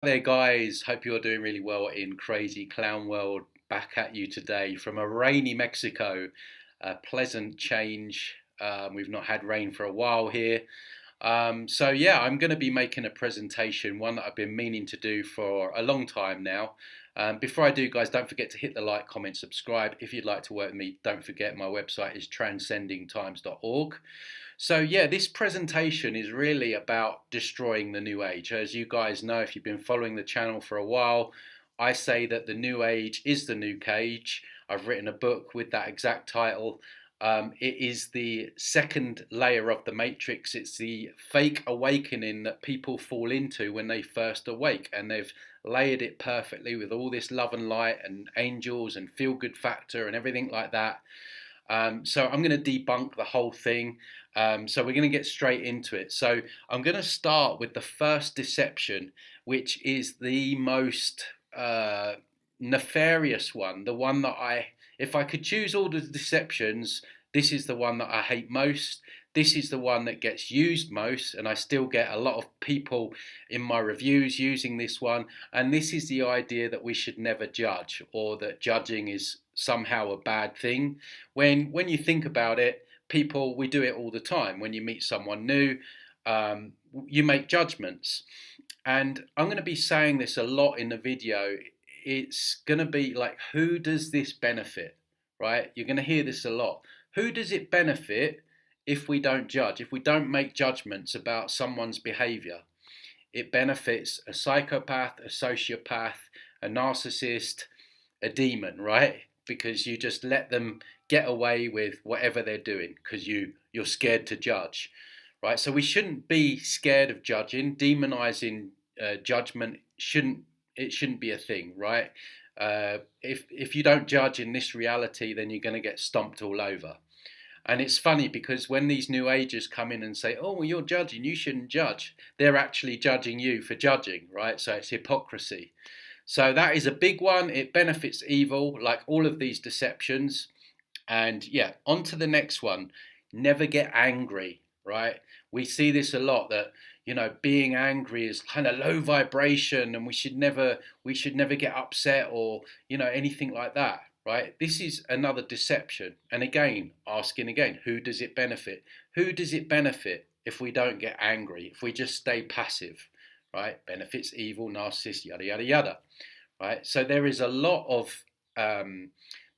There, guys. Hope you're doing really well in crazy clown world. Back at you today from a rainy Mexico. A pleasant change. We've not had rain for a while here. So I'm going to be making a presentation, one that I've been meaning to do for a long time now. Before I do, guys, don't forget to hit the like, comment, subscribe. If you'd like to work with me, don't forget my website is transcendingtimes.org. So this presentation is really about destroying the new age. As you guys know, if you've been following the channel for a while, I say that the new age is the new cage. I've written a book with that exact title. It is the second layer of the matrix. It's the fake awakening that people fall into when they first awake, and they've layered it perfectly with all this love and light and angels and feel good factor and everything like that. So I'm going to debunk the whole thing. So we're going to get straight into it. So I'm going to start with the first deception, which is the most nefarious one. The one that if I could choose all the deceptions, this is the one that I hate most. This is the one that gets used most, and I still get a lot of people in my reviews using this one. And this is the idea that we should never judge, or that judging is somehow a bad thing. When you think about it, we do it all the time. When you meet someone new, you make judgments. And I'm going to be saying this a lot in the video. It's going to be like, who does this benefit, right? You're going to hear this a lot. Who does it benefit if we don't judge, if we don't make judgments about someone's behavior? It benefits a psychopath, a sociopath, a narcissist, a demon, right? Because you just let them get away with whatever they're doing because you're scared to judge, right? So we shouldn't be scared of judging. Demonizing judgment shouldn't be a thing, right? If you don't judge in this reality, then you're going to get stomped all over. And it's funny because when these new agers come in and say, oh, well, you're judging, you shouldn't judge, they're actually judging you for judging, right? So it's hypocrisy. So that is a big one. It benefits evil, like all of these deceptions. And on to the next one. Never get angry, right? We see this a lot, that being angry is kind of low vibration, and we should never get upset or anything like that, right? This is another deception. And again, asking again, who does it benefit? Who does it benefit if we don't get angry, if we just stay passive, right? Benefits evil, narcissist, yada yada yada, right? So there is a lot of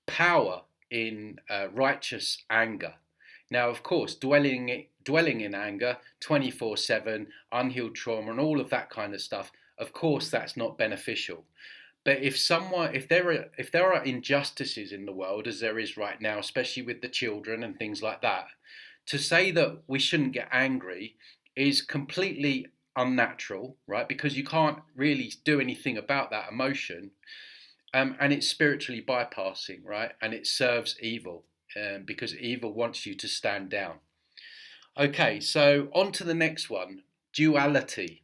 power in righteous anger. Now, of course, dwelling in anger 24/7, unhealed trauma, and all of that kind of stuff, of course, that's not beneficial. But if there are injustices in the world, as there is right now, especially with the children and things like that, to say that we shouldn't get angry is completely unnatural, right? Because you can't really do anything about that emotion, and it's spiritually bypassing, right? And it serves evil, because evil wants you to stand down. Okay, so on to the next one, duality.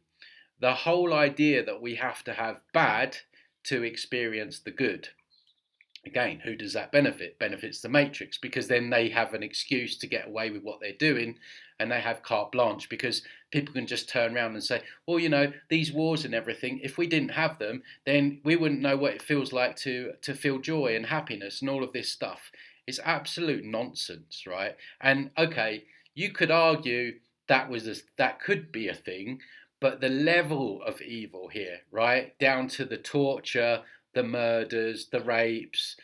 The whole idea that we have to have bad to experience the good. Again, who does that benefit? Benefits the matrix, because then they have an excuse to get away with what they're doing, and they have carte blanche, because people can just turn around and say, well, these wars and everything, if we didn't have them, then we wouldn't know what it feels like to feel joy and happiness and all of this stuff. It's absolute nonsense, right? And okay, you could argue that could be a thing, but the level of evil here, right, down to the torture, the murders, the rapes,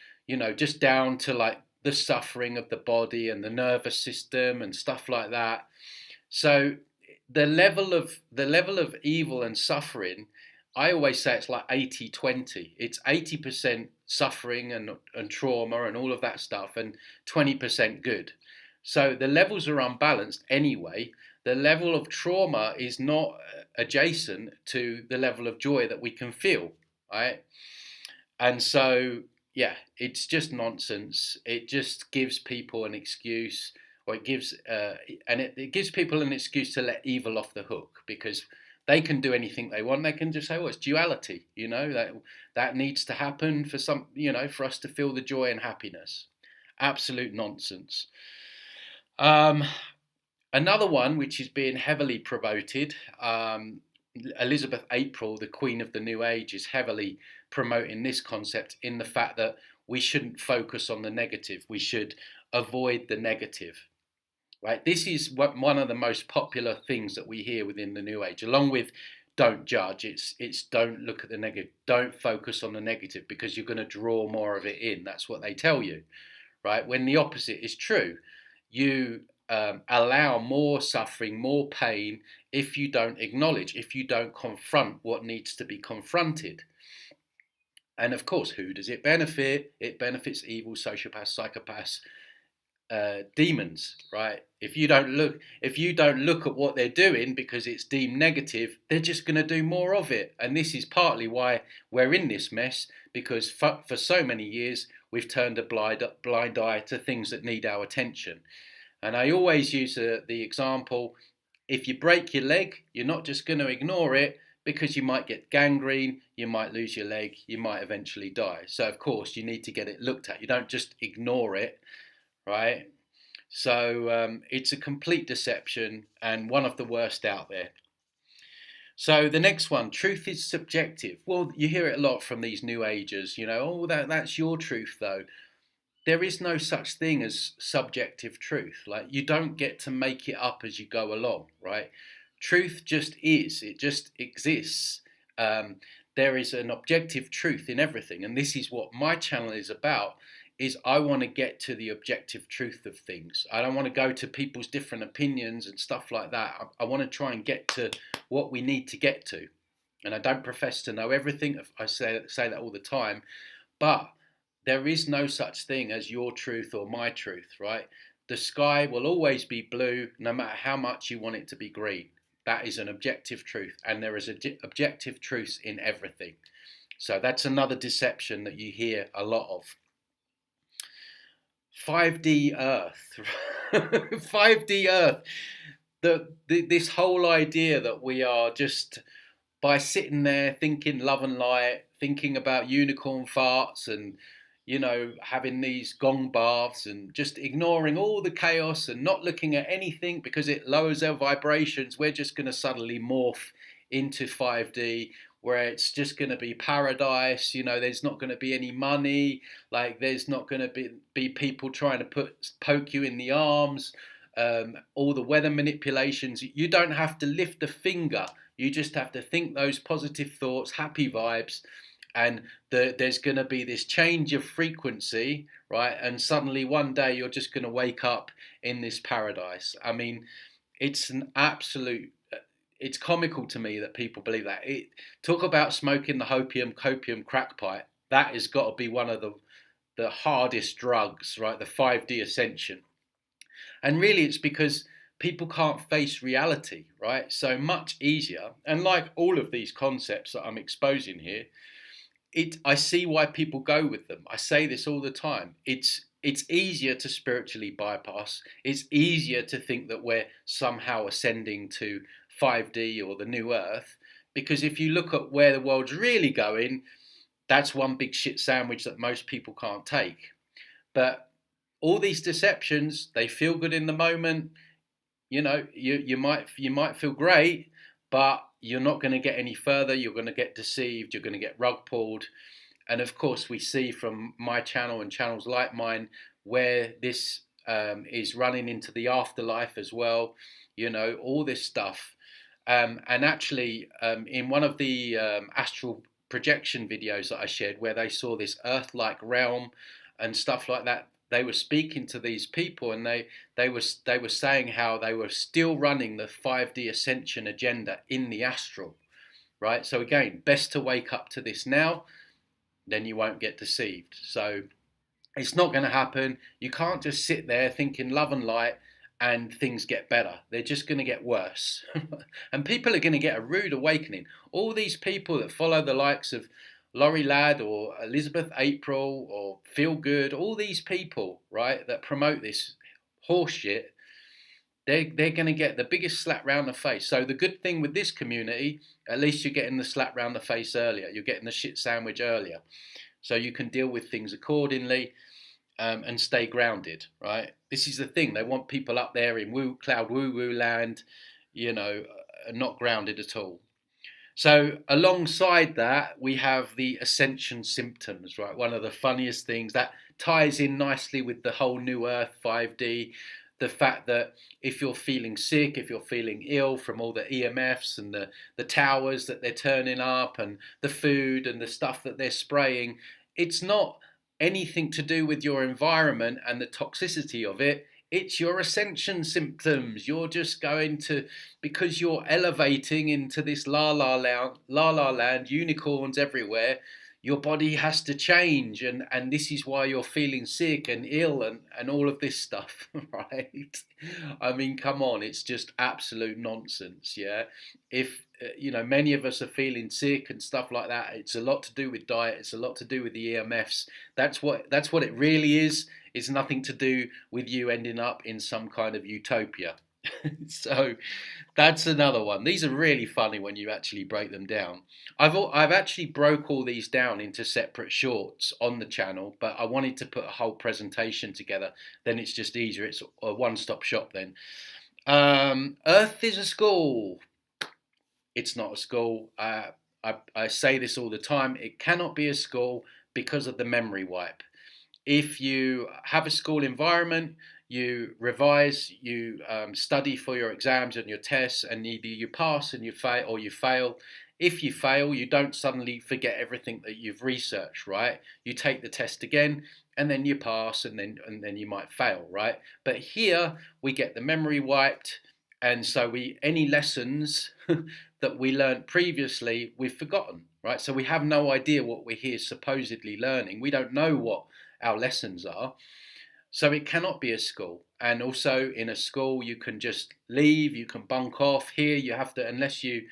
just down to like the suffering of the body and the nervous system and stuff like that. So the level of evil and suffering, I always say it's like 80-20. It's 80% suffering and trauma and all of that stuff, and 20% good. So the levels are unbalanced anyway. The level of trauma is not adjacent to the level of joy that we can feel, right? And so, it's just nonsense. It just gives people an excuse, or it gives people an excuse to let evil off the hook, because they can do anything they want. They can just say, "Oh, it's duality," that needs to happen for for us to feel the joy and happiness. Absolute nonsense. Another one which is being heavily promoted, Elizabeth April, the Queen of the New Age, is heavily promoting this concept in the fact that we shouldn't focus on the negative. We should avoid the negative. Right? This is one of the most popular things that we hear within the New Age, along with don't judge. It's don't look at the negative. Don't focus on the negative because you're going to draw more of it in. That's what they tell you, right? When the opposite is true, you allow more suffering, more pain if you don't acknowledge, if you don't confront what needs to be confronted. And of course, who does it benefit? It benefits evil sociopaths, psychopaths, demons, right? If you don't look at what they're doing because it's deemed negative, they're just going to do more of it. And this is partly why we're in this mess, because for so many years we've turned a blind eye to things that need our attention. And I always use the example: if you break your leg, you're not just going to ignore it, because you might get gangrene, you might lose your leg, you might eventually die. So of course you need to get it looked at. You don't just ignore it, right? So it's a complete deception and one of the worst out there. So the next one, truth is subjective. Well, you hear it a lot from these new agers, oh, that's your truth though. There is no such thing as subjective truth. Like, you don't get to make it up as you go along, right? Truth just is, it just exists. There is an objective truth in everything, and this is what my channel is about. Is I want to get to the objective truth of things. I don't want to go to people's different opinions and stuff like that. I want to try and get to what we need to get to. And I don't profess to know everything. I say that all the time. But there is no such thing as your truth or my truth, right? The sky will always be blue no matter how much you want it to be green. That is an objective truth. And there is objective truths in everything. So that's another deception that you hear a lot of. 5D Earth, 5D Earth, this whole idea that we are just, by sitting there thinking love and light, thinking about unicorn farts and, having these gong baths and just ignoring all the chaos and not looking at anything because it lowers our vibrations, we're just going to suddenly morph into 5D, where it's just going to be paradise. There's not going to be any money. Like, there's not going to be people trying to poke you in the arms. All the weather manipulations. You don't have to lift a finger. You just have to think those positive thoughts, happy vibes, and there's going to be this change of frequency, right? And suddenly one day you're just going to wake up in this paradise. I mean, it's an absolute... It's comical to me that people believe that. Talk about smoking the copium crack pipe. That has got to be one of the hardest drugs, right? The 5D ascension. And really it's because people can't face reality, right? So much easier. And like all of these concepts that I'm exposing here, I see why people go with them. I say this all the time. It's easier to spiritually bypass. It's easier to think that we're somehow ascending to 5D or the new earth, because if you look at where the world's really going, that's one big shit sandwich that most people can't take. But all these deceptions, they feel good in the moment. You might feel great, but you're not going to get any further. You're going to get deceived. You're going to get rug pulled. And of course, we see from my channel and channels like mine where this is running into the afterlife as well. All this stuff. And actually, in one of the astral projection videos that I shared, where they saw this Earth-like realm and stuff like that, they were speaking to these people, and they were saying how they were still running the 5D ascension agenda in the astral, right? So again, best to wake up to this now, then you won't get deceived. So it's not going to happen. You can't just sit there thinking love and light and things get better. They're just going to get worse. And people are going to get a rude awakening. All these people that follow the likes of Laurie Ladd or Elizabeth April or Feel Good, all these people, right, that promote this horseshit, they're going to get the biggest slap round the face. So the good thing with this community, at least you're getting the slap round the face earlier. You're getting the shit sandwich earlier. So you can deal with things accordingly and stay grounded, right? This is the thing. They want people up there in cloud woo-woo land, not grounded at all. So alongside that, we have the ascension symptoms, right? One of the funniest things that ties in nicely with the whole New Earth 5D, the fact that if you're feeling sick, if you're feeling ill from all the EMFs and the towers that they're turning up and the food and the stuff that they're spraying, it's not anything to do with your environment and the toxicity of it. It's your ascension symptoms. You're just going to, because you're elevating into this la la land, unicorns everywhere. Your body has to change, and this is why you're feeling sick and ill and all of this stuff, right? I mean, come on, it's just absolute nonsense, yeah. If many of us are feeling sick and stuff like that, it's a lot to do with diet. It's a lot to do with the EMFs. That's what it really is. It's nothing to do with you ending up in some kind of utopia. So that's another one. These are really funny when you actually break them down. I've actually broke all these down into separate shorts on the channel, but I wanted to put a whole presentation together. Then it's just easier. It's a one-stop shop then. Earth is a school. It's not a school. I say this all the time. It cannot be a school because of the memory wipe. If you have a school environment, you revise, you study for your exams and your tests, and either you pass and you fail or you fail. If you fail, you don't suddenly forget everything that you've researched, right? You take the test again, and then you pass, and then you might fail, right? But here we get the memory wiped, and so any lessons that we learned previously, we've forgotten, right? So we have no idea what we're here supposedly learning. We don't know what our lessons are. So it cannot be a school. And also in a school, you can just leave, you can bunk off. Here you have to, unless you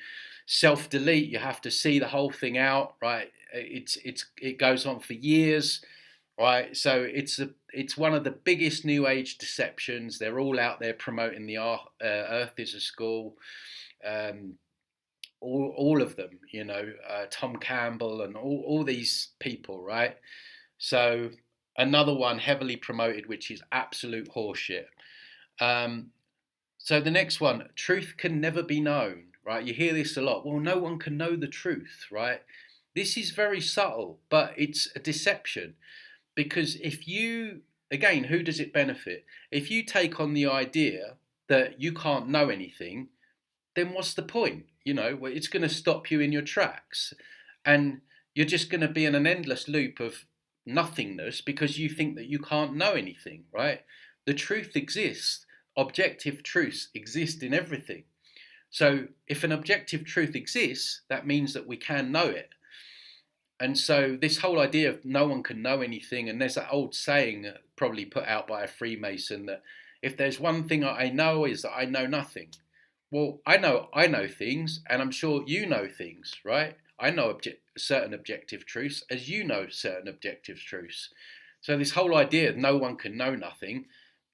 self-delete, you have to see the whole thing out, right? It goes on for years, right? So it's one of the biggest new age deceptions. They're all out there promoting the Earth is a school. All of them, Tom Campbell and all these people, right? So another one heavily promoted, which is absolute horseshit. So the next one, truth can never be known, right? You hear this a lot. Well, no one can know the truth, right? This is very subtle, but it's a deception. Because if you, again, who does it benefit? If you take on the idea that you can't know anything, then what's the point? It's going to stop you in your tracks. And you're just going to be in an endless loop of nothingness because you think that you can't know anything, right? The truth exists. Objective truths exist in everything. So if an objective truth exists, that means that we can know it. And so this whole idea of no one can know anything, and there's that old saying probably put out by a Freemason that if there's one thing I know is that I know nothing. Well, I know things, and I'm sure you know things, right? I know certain objective truths as you know certain objective truths. So this whole idea of no one can know nothing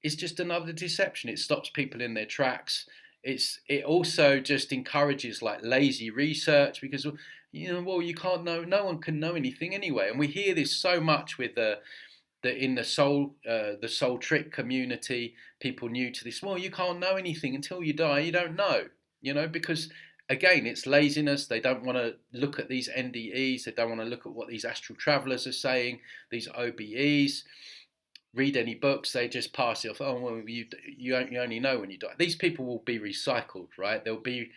is just another deception. It stops people in their tracks. It also just encourages like lazy research because you can't know, no one can know anything anyway. And we hear this so much with in the soul trick community, people new to this. Well, you can't know anything until you die. You don't know, because again, it's laziness. They don't want to look at these NDEs. They don't want to look at what these astral travelers are saying. These OBEs. Read any books. They just pass it off. Oh well, you only know when you die. These people will be recycled, right? They'll be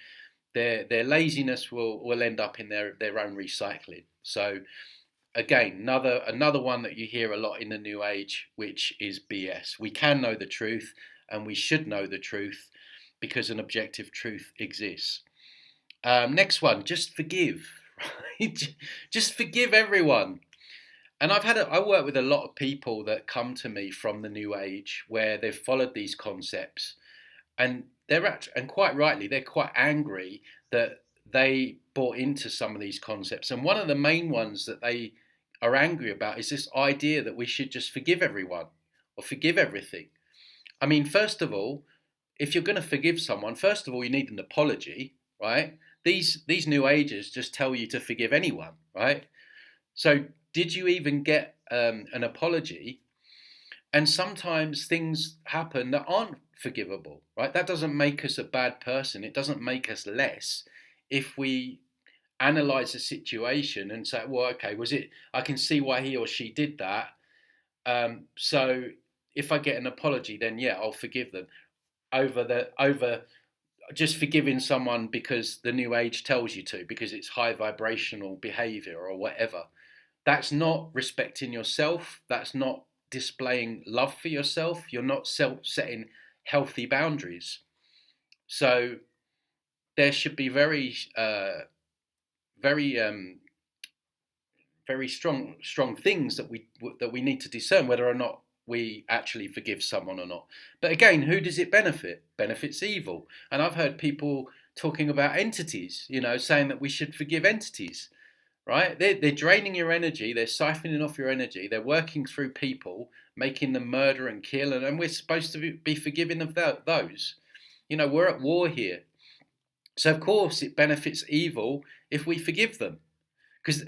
their laziness will end up in their own recycling. So again, another one that you hear a lot in the New Age, which is BS. We can know the truth, and we should know the truth because an objective truth exists. Next one, just forgive. Right? Just forgive everyone. And I work with a lot of people that come to me from the New Age where they've followed these concepts, and and quite rightly, they're quite angry that they bought into some of these concepts. And one of the main ones that they are angry about is this idea that we should just forgive everyone or forgive everything. I mean, first of all, if you're going to forgive someone, first of all, you need an apology, right? These New Agers just tell you to forgive anyone, right? So did you even get an apology? And sometimes things happen that aren't forgivable, right? That doesn't make us a bad person. It doesn't make us less if we analyze the situation and say, well, okay, was it? I can see why he or she did that. So if I get an apology, then yeah, I'll forgive them over just forgiving someone because the new age tells you to, because it's high vibrational behavior or whatever. That's not respecting yourself. That's not displaying love for yourself. You're not setting healthy boundaries. So there should be very, very strong things that we need to discern whether or not we actually forgive someone or not. But again, who does it benefit? Benefits evil. And I've heard people talking about entities, saying that we should forgive entities, right? They're draining your energy, they're siphoning off your energy, they're working through people, making them murder and kill, and we're supposed to be forgiving of those. We're at war here. So of course it benefits evil if we forgive them, because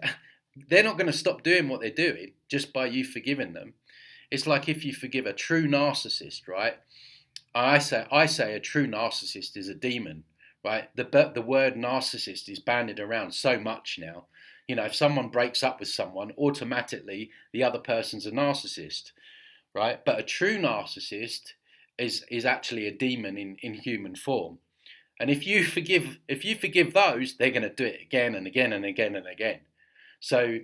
they're not going to stop doing what they're doing just by you forgiving them. It's like if you forgive a true narcissist, right? I say a true narcissist is a demon, right? The word narcissist is bandied around so much now. If someone breaks up with someone, automatically the other person's a narcissist, right? But a true narcissist is actually a demon in human form. And if you forgive those, they're going to do it again and again and again and again. So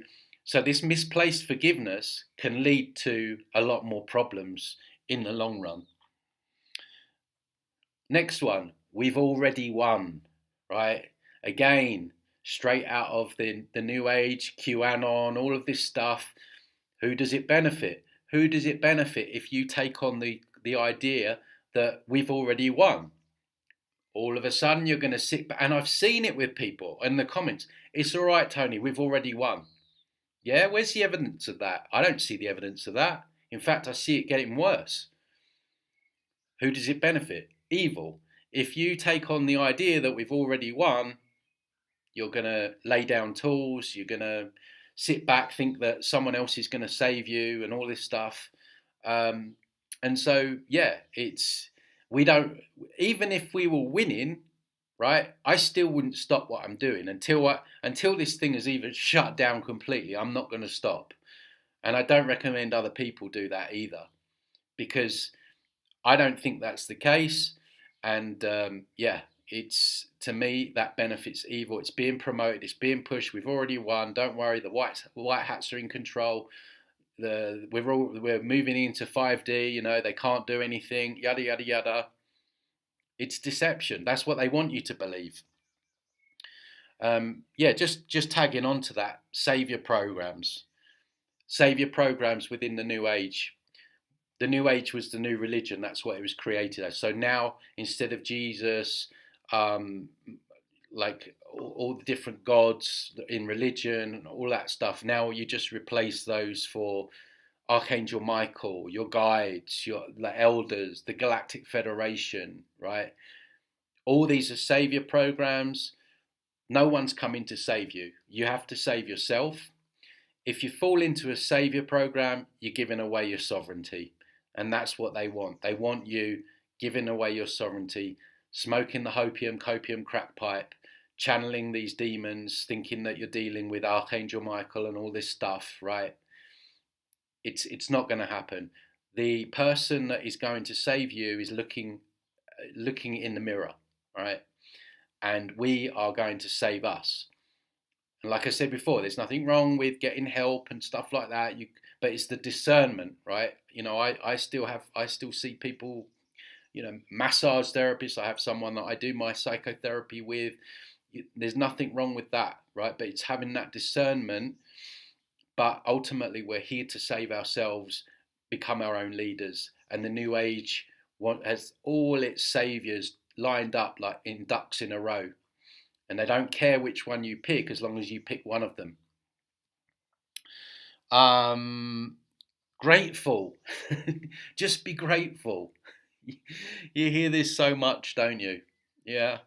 this misplaced forgiveness can lead to a lot more problems in the long run. Next one, we've already won, right? Again, straight out of the New Age, QAnon, all of this stuff. Who does it benefit? Who does it benefit if you take on the idea that we've already won? All of a sudden you're going to sit back, and I've seen it with people in the comments. It's all right, Tony, we've already won. Yeah, where's the evidence of that? I don't see the evidence of that. In fact, I see it getting worse. Who does it benefit? Evil. If you take on the idea that we've already won, you're going to lay down tools, you're going to sit back, think that someone else is going to save you and all this stuff. And so, yeah, we don't, even if we were winning, right, I still wouldn't stop what I'm doing until this thing is even shut down completely. I'm not going to stop. And I don't recommend other people do that either, because I don't think that's the case. And yeah, it's, to me, that benefits evil. It's being promoted, it's being pushed. We've already won. Don't worry, the white hats are in control. We're moving into 5D. They can't do anything. Yada yada yada. It's deception. That's what they want you to believe. Yeah, just tagging on to that. Savior programs within the New Age. The New Age was the new religion. That's what it was created as. So now, instead of Jesus, like all the different gods in religion, all that stuff, now you just replace those for Archangel Michael, your guides, the elders, the Galactic Federation, right? All these are savior programs. No one's coming to save you. You have to save yourself. If you fall into a savior program, you're giving away your sovereignty. And that's what they want. They want you giving away your sovereignty, smoking the copium crack pipe, channeling these demons, thinking that you're dealing with Archangel Michael and all this stuff, right? It's not going to happen. The person that is going to save you is looking in the mirror, right? And we are going to save us. And like I said before, there's nothing wrong with getting help and stuff like that. But it's the discernment, right? I still see people, massage therapists. I have someone that I do my psychotherapy with. There's nothing wrong with that, right? But it's having that discernment. But ultimately, we're here to save ourselves, become our own leaders. And the New Age has all its saviors lined up like in ducks in a row. And they don't care which one you pick as long as you pick one of them. Grateful. Just be grateful. You hear this so much, don't you? Yeah.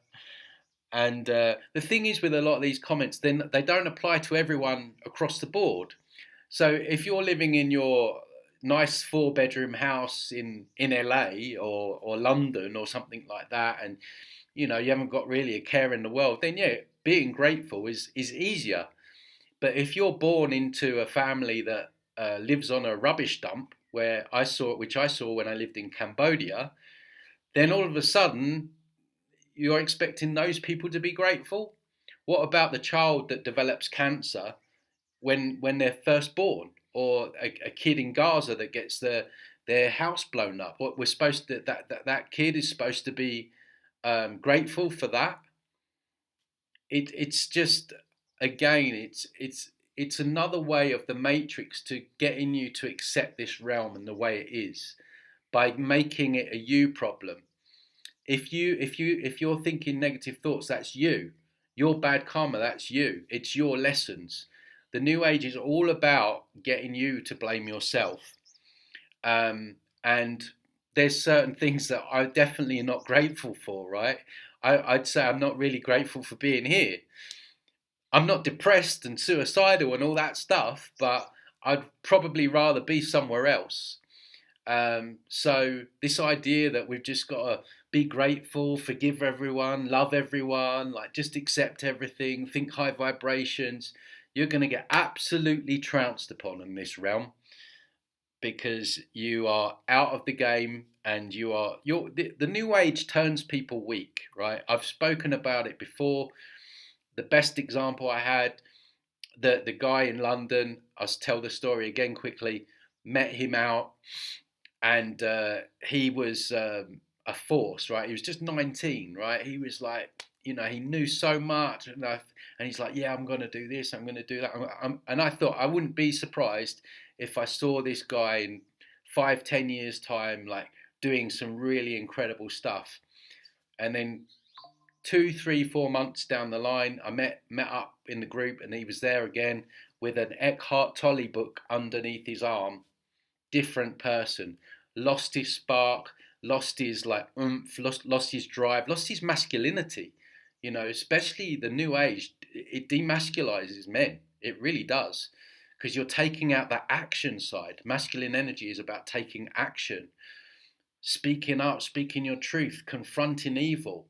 And the thing is with a lot of these comments, then they don't apply to everyone across the board. So if you're living in your nice 4-bedroom house in LA or London or something like that, and you haven't got really a care in the world, then yeah, being grateful is easier. But if you're born into a family that lives on a rubbish dump, which I saw when I lived in Cambodia, then all of a sudden you're expecting those people to be grateful. What about the child that develops cancer when they're first born, or a kid in Gaza that gets their house blown up? What we're supposed to that kid is supposed to be grateful for that. It's just, again, it's another way of the Matrix to getting you to accept this realm and the way it is, by making it a you problem. If you're thinking negative thoughts, that's you. Your bad karma, that's you. It's your lessons. The New Age is all about getting you to blame yourself. And there's certain things that I'm definitely not grateful for, right? I'd say I'm not really grateful for being here. I'm not depressed and suicidal and all that stuff, but I'd probably rather be somewhere else. So this idea that we've just got to be grateful, forgive everyone, love everyone, like just accept everything, think high vibrations, you're going to get absolutely trounced upon in this realm, because you are out of the game, and the New Age turns people weak, right? I've spoken about it before. The best example I had, the guy in London, I'll tell the story again quickly, met him out, and he was a force, right? He was just 19, right? He was like, he knew so much, and he's like, yeah, I'm going to do this, I'm going to do that. And I thought I wouldn't be surprised if I saw this guy in 5-10 years time, like doing some really incredible stuff. And then 2, 3, 4 months down the line, I met up in the group, and he was there again with an Eckhart Tolle book underneath his arm. Different person, lost his spark, lost his like oomph, lost his drive, lost his masculinity. Especially the New Age, it demasculizes men. It really does, because you're taking out that action side. Masculine energy is about taking action, speaking up, speaking your truth, confronting evil.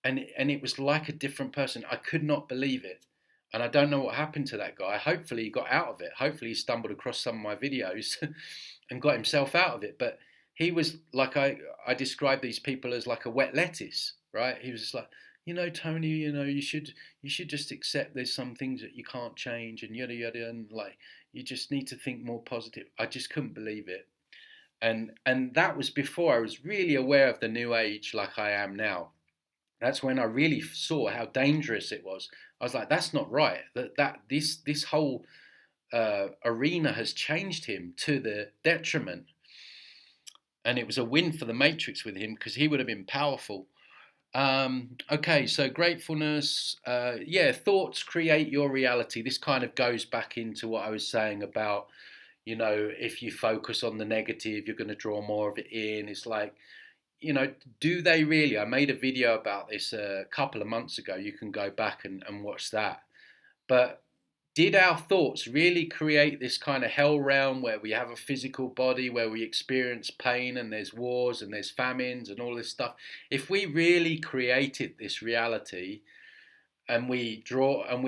And it was like a different person. I could not believe it. And I don't know what happened to that guy. Hopefully he got out of it. Hopefully he stumbled across some of my videos and got himself out of it. But he was like, I describe these people as like a wet lettuce, right? He was just like, Tony, you should just accept there's some things that you can't change, and yada yada, and like you just need to think more positive. I just couldn't believe it. And that was before I was really aware of the New Age like I am now. That's when I really saw how dangerous it was. I was like, that's not right. This whole arena has changed him to the detriment. And it was a win for the Matrix with him, because he would have been powerful. Okay, so gratefulness. Thoughts create your reality. This kind of goes back into what I was saying about, if you focus on the negative, you're going to draw more of it in. It's like, do they really? I made a video about this a couple of months ago. You can go back and watch that. But did our thoughts really create this kind of hell realm where we have a physical body, where we experience pain, and there's wars and there's famines and all this stuff? If we really created this reality, and we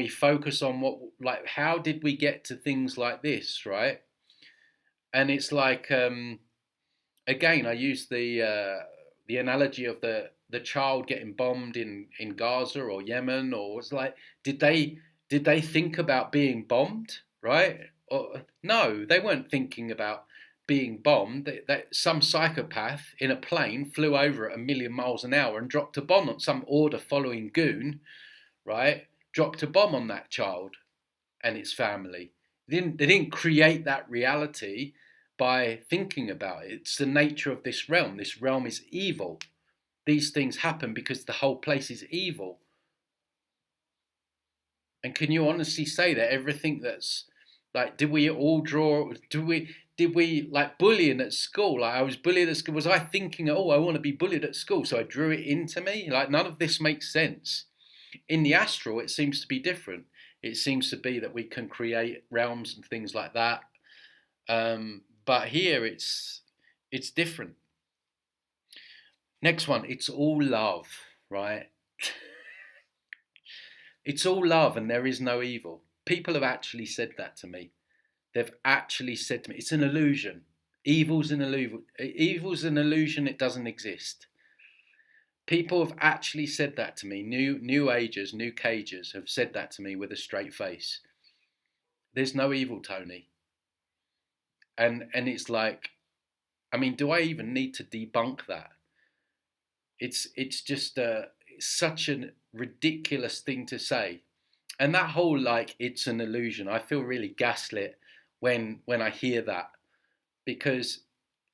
focus on how did we get to things like this, right? And it's like, again, I use the analogy of the child getting bombed in Gaza or Yemen, or it's like, did they think about being bombed, right? Or, no, they weren't thinking about being bombed. Some psychopath in a plane flew over at 1,000,000 miles an hour and dropped a bomb on some order following goon, right? Dropped a bomb on that child and its family. They didn't create that reality by thinking about it. It's the nature of this realm. This realm is evil. These things happen because the whole place is evil. And can you honestly say that everything that's like, did we like bullying at school? Like, I was bullied at school. Was I thinking, oh, I want to be bullied at school, so I drew it into me? Like, none of this makes sense. In the astral, it seems to be different. It seems to be that we can create realms and things like that. But here it's different. Next one, it's all love, right? It's all love and there is no evil. People have actually said that to me. They've actually said to me, it's an illusion. Evil's an illusion. Evil's an illusion. It doesn't exist. People have actually said that to me. New agers, new cagers have said that to me with a straight face. There's no evil, Tony. And it's like, I mean, do I even need to debunk that? It's just it's such a ridiculous thing to say. And that whole like it's an illusion, I feel really gaslit when I hear that, because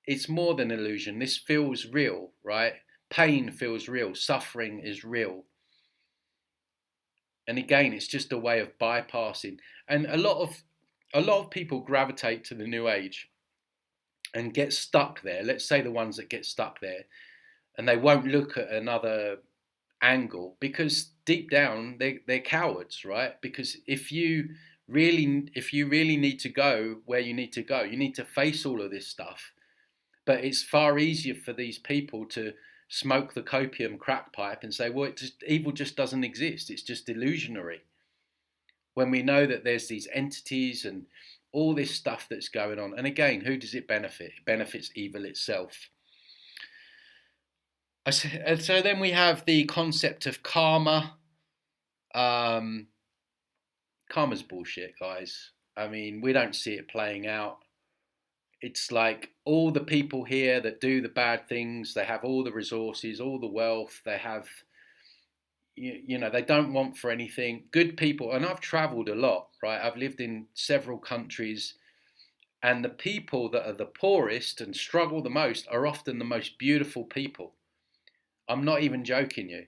it's more than illusion. This feels real, right? Pain feels real, suffering is real. And again, it's just a way of bypassing. And a lot of people gravitate to the new age and get stuck there. Let's say the ones that get stuck there, and they won't look at another angle because deep down they're cowards, right? Because if you really need to go where you need to go, you need to face all of this stuff. But it's far easier for these people to smoke the copium crack pipe and say, well, evil just doesn't exist. It's just illusionary. When we know that there's these entities and all this stuff that's going on. And again, who does it benefit? It benefits evil itself. So then we have the concept of karma. Karma's bullshit, guys. I mean, we don't see it playing out. It's like all the people here that do the bad things, they have all the resources, all the wealth, they have, they don't want for anything. Good people, and I've traveled a lot, right? I've lived in several countries, and the people that are the poorest and struggle the most are often the most beautiful people. I'm not even joking you.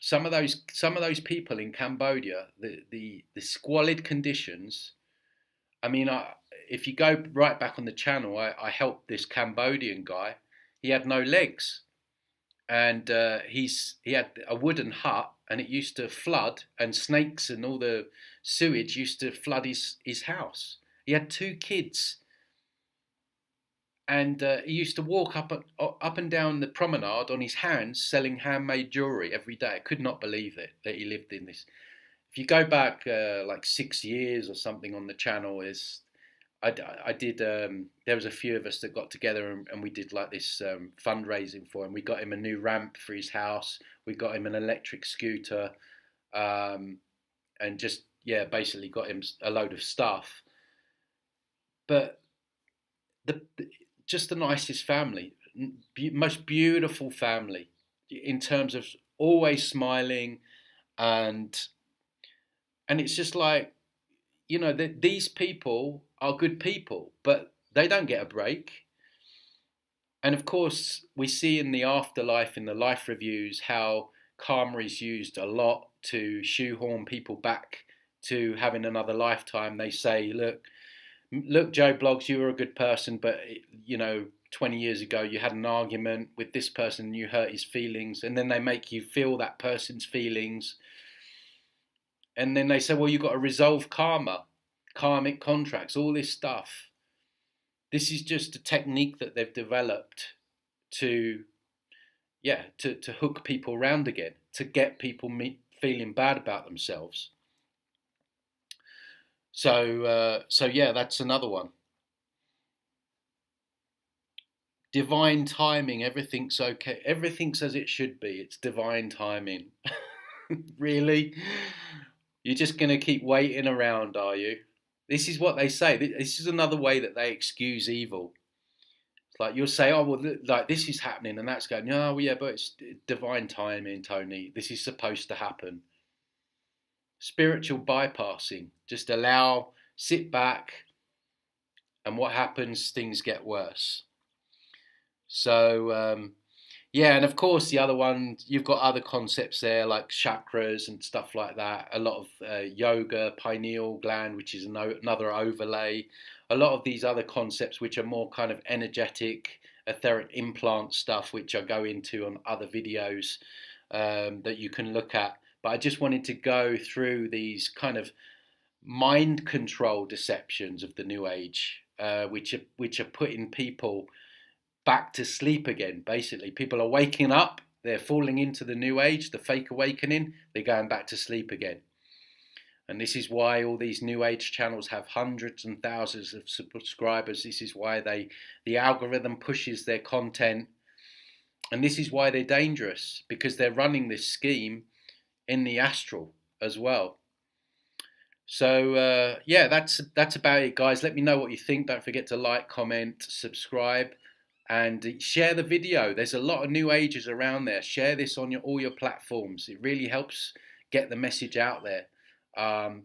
Some of those people in Cambodia, the squalid conditions. I mean, if you go right back on the channel, I helped this Cambodian guy. He had no legs, and he had a wooden hut, and it used to flood, and snakes and all the sewage used to flood his house. He had 2 kids, and he used to walk up and down the promenade on his hands selling handmade jewelry every day. I could not believe it that he lived in this. If you go back like 6 years or something on the channel, I did. There was a few of us that got together and we did like this fundraising for him. We got him a new ramp for his house. We got him an electric scooter, and just basically got him a load of stuff. But just the nicest family, most beautiful family, in terms of always smiling, and it's just like, these people are good people, but they don't get a break. And of course, we see in the afterlife, in the life reviews, how karma is used a lot to shoehorn people back to having another lifetime. They say, look, Joe Bloggs, you were a good person, but 20 years ago you had an argument with this person and you hurt his feelings, and then they make you feel that person's feelings. And then they say, well, you've got to resolve karma, karmic contracts, all this stuff. This is just a technique that they've developed to hook people round again, to get people feeling bad about themselves. So that's another one. Divine timing, everything's okay. Everything's as it should be. It's divine timing. Really? You're just going to keep waiting around, are you? This is what they say. This is another way that they excuse evil. It's like you'll say, oh, well, like this is happening and that's going, oh, well, yeah, but it's divine timing, Tony. This is supposed to happen. Spiritual bypassing. Just sit back, and what happens? Things get worse. So, and of course the other one, you've got other concepts there like chakras and stuff like that. A lot of yoga, pineal gland, which is another overlay. A lot of these other concepts, which are more kind of energetic, etheric implant stuff, which I go into on other videos that you can look at. But I just wanted to go through these kind of mind control deceptions of the New Age, which are putting people back to sleep again. Basically, people are waking up they're falling into the new age, the fake awakening, they're going back to sleep again. And this is why all these new age channels have hundreds and thousands of subscribers. This is why the algorithm pushes their content. And this is why they're dangerous, because they're running this scheme in the astral as well. So yeah, that's about it, guys. Let me know what you think. Don't forget to like, comment, subscribe, and share the video. There's a lot of new ages around there. Share this on all your platforms. It really helps get the message out there.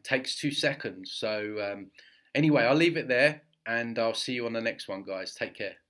Takes 2 seconds. So anyway, I'll leave it there, and I'll see you on the next one, guys. Take care.